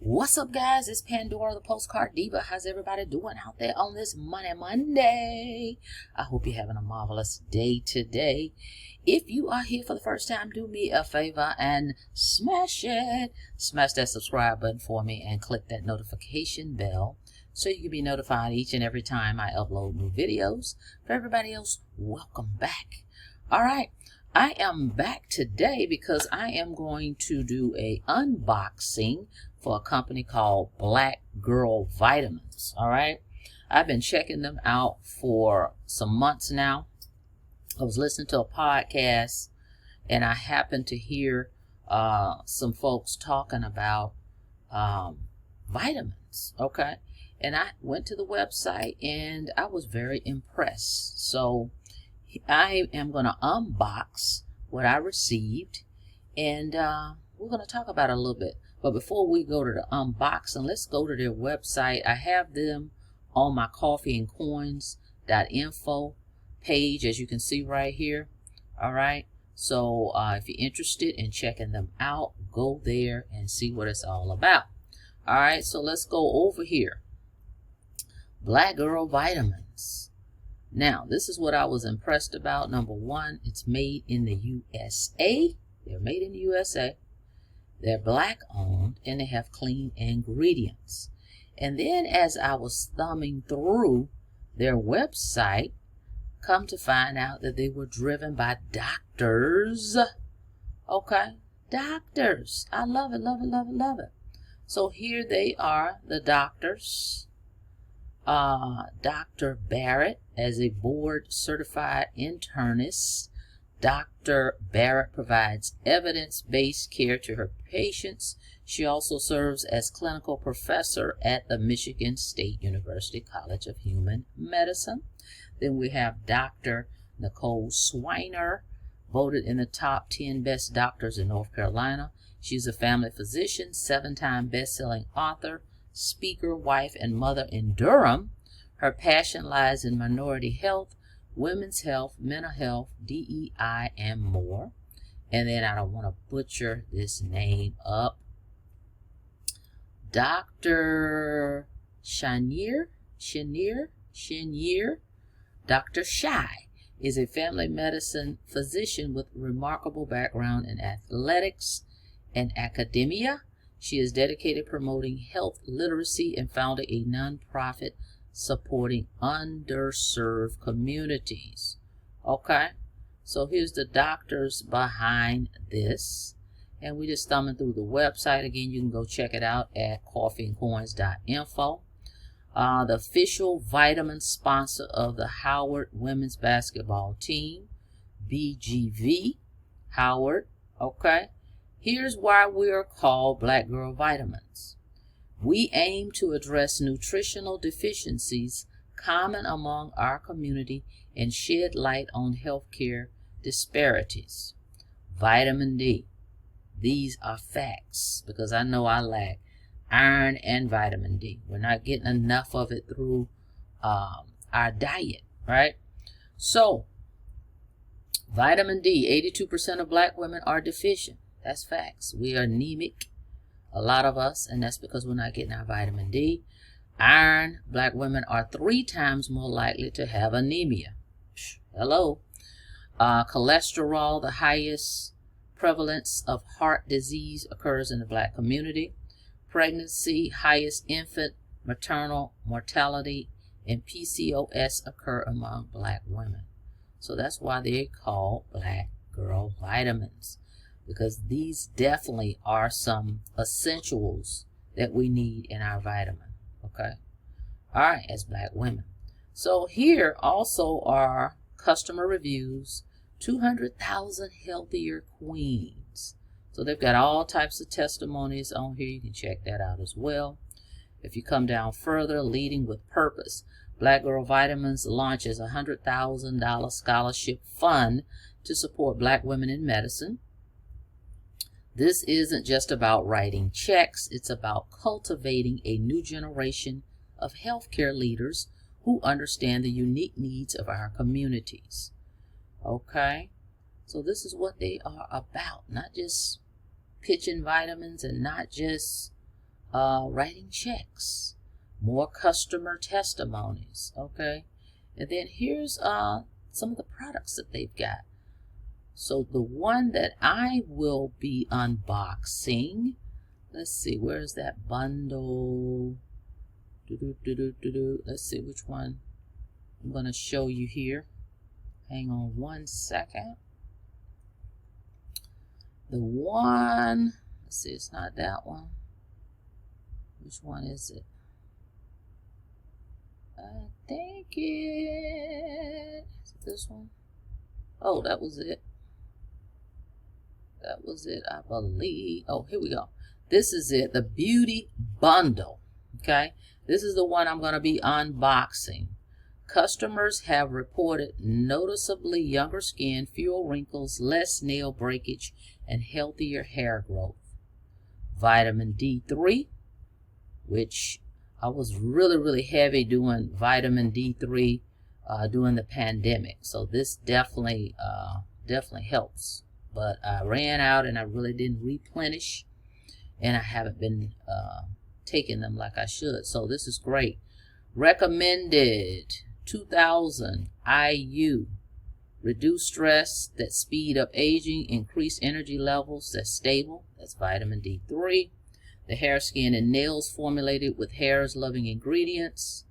What's up, guys? It's Pandora, the Postcard Diva. How's everybody doing out there on this Monday? I hope you're having a marvelous day today. If you are here for the first time, do me a favor and smash it. Smash that subscribe button for me and click that notification bell so you can be notified each and every time I upload new videos. For everybody else, welcome back. All right. I am back today because I am going to do a unboxing for a company called Black Girl Vitamins. All right. I've been checking them out for some months now. I was listening to a podcast and I happened to hear some folks talking about vitamins. Okay. And I went to the website and I was very impressed. So I am going to unbox what I received, and we're going to talk about it a little bit. But before we go to the unboxing, let's go to their website. I have them on my coffeeandcoins.info page, as you can see right here. All right. So if you're interested in checking them out, go there and see what it's all about. All right. So let's go over here. Black Girl Vitamins. Now, this is what I was impressed about. Number one, it's made in the USA. They're made in the USA. They're Black owned and they have clean ingredients. And then as I was thumbing through their website, come to find out that they were driven by doctors. Okay, doctors. I love it, love it, love it, love it. So here they are, the doctors. Dr. Barrett, as a board certified internist, Dr. Barrett provides evidence-based care to her patients. She also serves as clinical professor at the Michigan State University College of Human Medicine. Then we have Dr. Nicole Swiner, voted in the top 10 best doctors in North Carolina. She's a family physician, 7-time best-selling author, speaker, wife, and mother in Durham. Her passion lies in minority health, women's health, mental health, DEI, and more. And then I don't want to butcher this name up. Dr. Chenier, Dr. Shy is a family medicine physician with remarkable background in athletics and academia. She is dedicated promoting health literacy and founded a nonprofit supporting underserved communities. Okay, so here's the doctors behind this. And we just thumbing through the website. Again, you can go check it out at coffeeandcoins.info. The official vitamin sponsor of the Howard women's basketball team, BGV Howard. Okay. Here's why we are called Black Girl Vitamins. We aim to address nutritional deficiencies common among our community and shed light on healthcare disparities. Vitamin D. These are facts because I know I lack iron and vitamin D. We're not getting enough of it through our diet, right? So, vitamin D, 82% of Black women are deficient. That's facts. We are anemic, a lot of us, and that's because we're not getting our vitamin D. Iron, Black women are 3 times more likely to have anemia. Hello. Cholesterol, the highest prevalence of heart disease occurs in the Black community. Pregnancy, highest infant maternal mortality, and PCOS occur among Black women. So that's why they're called Black Girl Vitamins, because these definitely are some essentials that we need in our vitamin. Okay. All right, as Black women. So here also are customer reviews, 200,000 healthier queens. So they've got all types of testimonies on here. You can check that out as well. If you come down further, leading with purpose. Black Girl Vitamins launches a $100,000 scholarship fund to support Black women in medicine. This isn't just about writing checks. It's about cultivating a new generation of healthcare leaders who understand the unique needs of our communities. Okay, so this is what they are about. Not just pitching vitamins and not just writing checks, more customer testimonies. Okay, and then here's some of the products that they've got. So the one that I will be unboxing, let's see, where's that bundle? Let's see which one I'm going to show you here. Hang on one second. The one, let's see, it's not that one. Which one is it? I think is it this one? Oh, that was it. That was it, I believe. Oh, here we go. This is it, the beauty bundle. Okay, this is the one I'm going to be unboxing. Customers have reported noticeably younger skin, fewer wrinkles, less nail breakage, and healthier hair growth. Vitamin D3, which I was really heavy doing vitamin D3 during the pandemic. So this definitely helps. But I ran out and I really didn't replenish, and I haven't been taking them like I should. So this is great. Recommended 2000 IU. Reduce stress that speed up aging, increase energy levels that's stable. That's vitamin D3. The hair, skin, and nails formulated with hair's loving ingredients.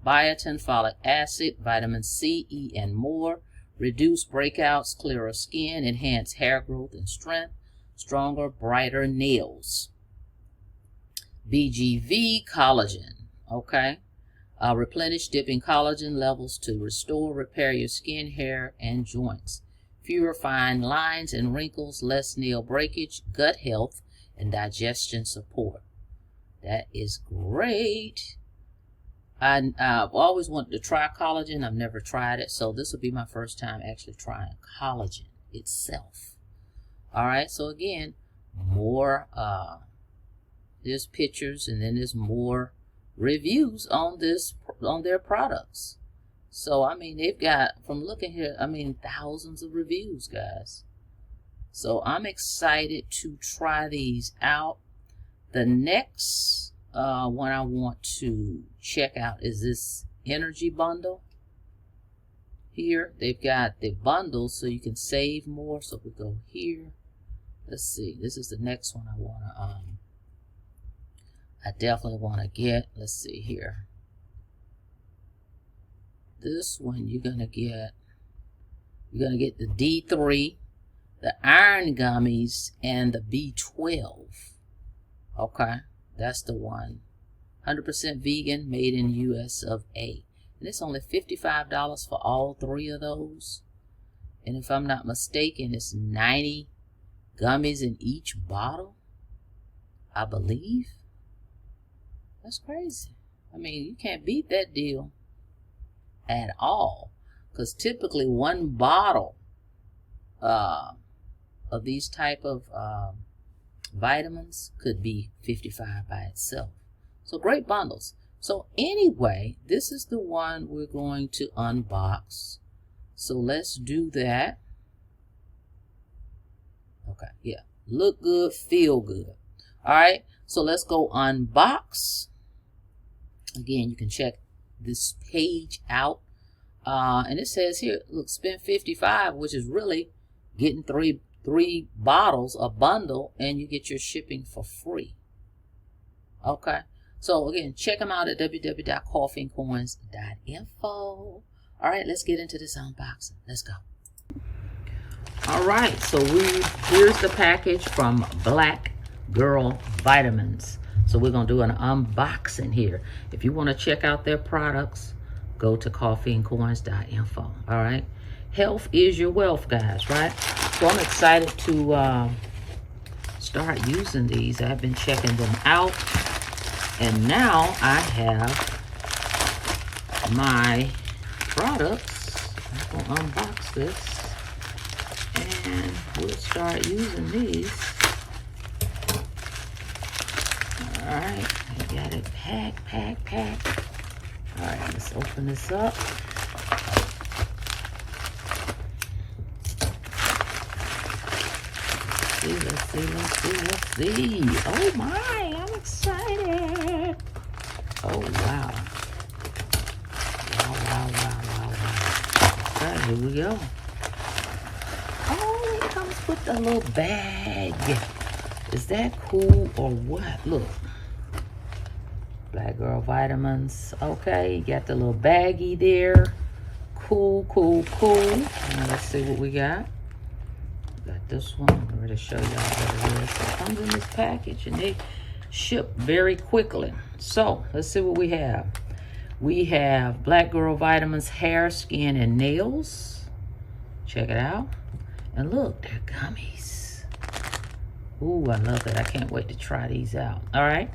Biotin, folic acid, vitamin C, E, and more. Reduce breakouts, clearer skin, enhance hair growth and strength, stronger, brighter nails. BGV collagen, okay? Replenish dipping collagen levels to restore, repair your skin, hair, and joints. Fewer fine lines and wrinkles, less nail breakage, gut health, and digestion support. That is great. I've always wanted to try collagen. I've never tried it, so this will be my first time actually trying collagen itself. All right, so again, more there's pictures, and then there's more reviews on their products. So I mean, they've got, from looking here, I mean, thousands of reviews, guys. So I'm excited to try these out. The next one I want to check out is this energy bundle. Here they've got the bundles so you can save more. So we go here. Let's see. This is the next one I definitely want to get. Let's see here. This one you're gonna get the D3, the iron gummies, and the B12. Okay, that's the one. 100% vegan, made in US of A. And it's only $55 for all three of those. And if I'm not mistaken, it's 90 gummies in each bottle, I believe. That's crazy. I mean, you can't beat that deal at all. Because typically one bottle of these type of vitamins could be $55 by itself. So great bundles. So anyway, this is the one we're going to unbox. So let's do that. Okay, yeah. Look good, feel good. All right, so let's go unbox. Again, you can check this page out. And it says here, look, spend $55, which is really getting three bottles, a bundle, and you get your shipping for free. Okay. So again, check them out at www.coffeeandcoins.info. All right, let's get into this unboxing. Let's go. All right, so here's the package from Black Girl Vitamins. So we're gonna do an unboxing here. If you want to check out their products, go to coffeeandcoins.info. All right, health is your wealth, guys. Right? So I'm excited to start using these. I've been checking them out. And now I have my products. I'm going to unbox this. And we'll start using these. Alright, I got it packed. Alright, let's open this up. Let's see. Oh my, I'm excited. Oh, wow. Wow. Okay, here we go. Oh, it comes with a little bag. Is that cool or what? Look. Black Girl Vitamins. Okay, you got the little baggie there. Cool. Now let's see what we got. Got this one. I'm ready to show y'all what it is. It comes in this package and they ship very quickly. So let's see what we have. We have Black Girl Vitamins hair, skin, and nails. Check it out. And look, they're gummies. Ooh, I love that. I can't wait to try these out. All right.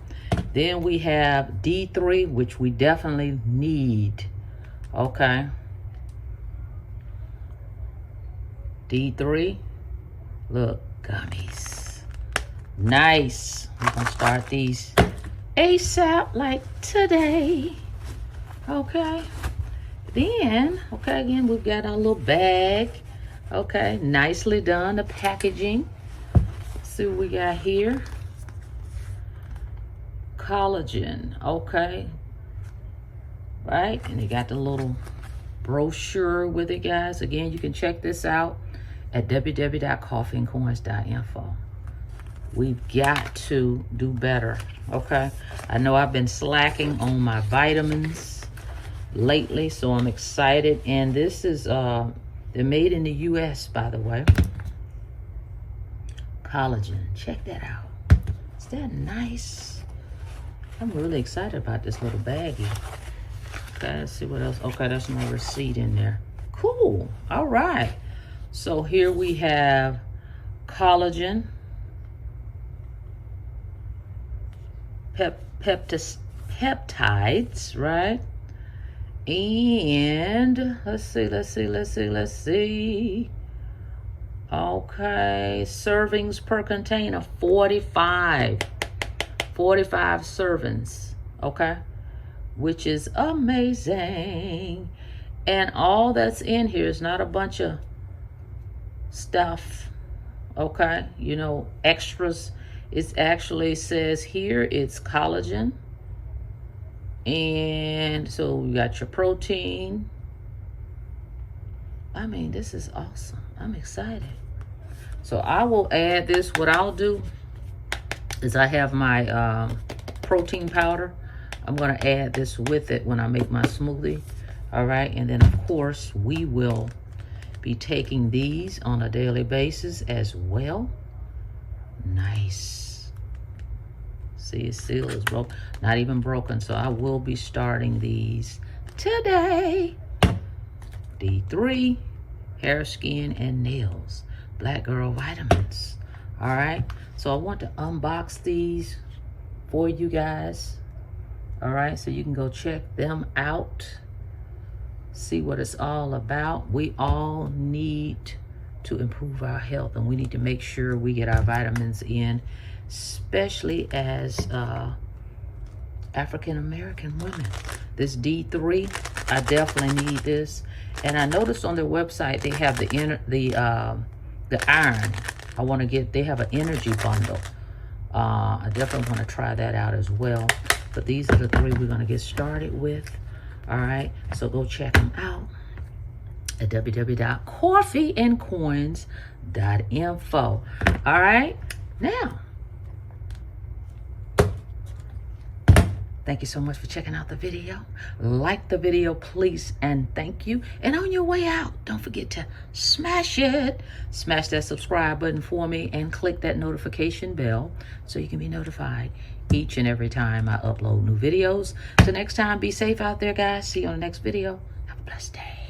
Then we have D3, which we definitely need. Okay. D3. Look, gummies. Nice. We're going to start these ASAP, like today. Okay. Then, okay, again, we've got our little bag. Okay, nicely done. The packaging. Let's see what we got here. Collagen. Okay. Right, and they got the little brochure with it, guys. Again, you can check this out at www.coffeeandcoins.info. We've got to do better, okay? I know I've been slacking on my vitamins lately, so I'm excited. And this is, they're made in the U.S., by the way. Collagen, check that out. Is that nice? I'm really excited about this little baggie. Okay, let's see what else. Okay, there's my receipt in there. Cool, all right. So here we have collagen, peptides, right? And let's see. Okay, servings per container, 45 servings, okay? Which is amazing. And all that's in here is not a bunch of stuff, okay, you know, extras. It actually says here it's collagen, and so you got your protein. I mean, this is awesome. I'm excited. So I will add this. What I'll do is I have my protein powder. I'm going to add this with it when I make my smoothie. All right, and then of course we will be taking these on a daily basis as well. Nice. See, its seal is broke, not even broken. So I will be starting these today. D3, hair, skin, and nails. Black Girl Vitamins. All right, so I want to unbox these for you guys. All right, so you can go check them out. See what it's all about. We all need to improve our health, and we need to make sure we get our vitamins in, especially as African American women. This D3, I definitely need this. And I noticed on their website they have the iron. I want to get. They have an energy bundle. I definitely want to try that out as well. But these are the three we're going to get started with. All right, so go check them out at www.coffeeandcoins.info. All right, now, thank you so much for checking out the video. Like the video, please, and thank you. And on your way out, don't forget to smash it. Smash that subscribe button for me and click that notification bell so you can be notified each and every time I upload new videos. So next time, be safe out there, guys. See you on the next video. Have a blessed day.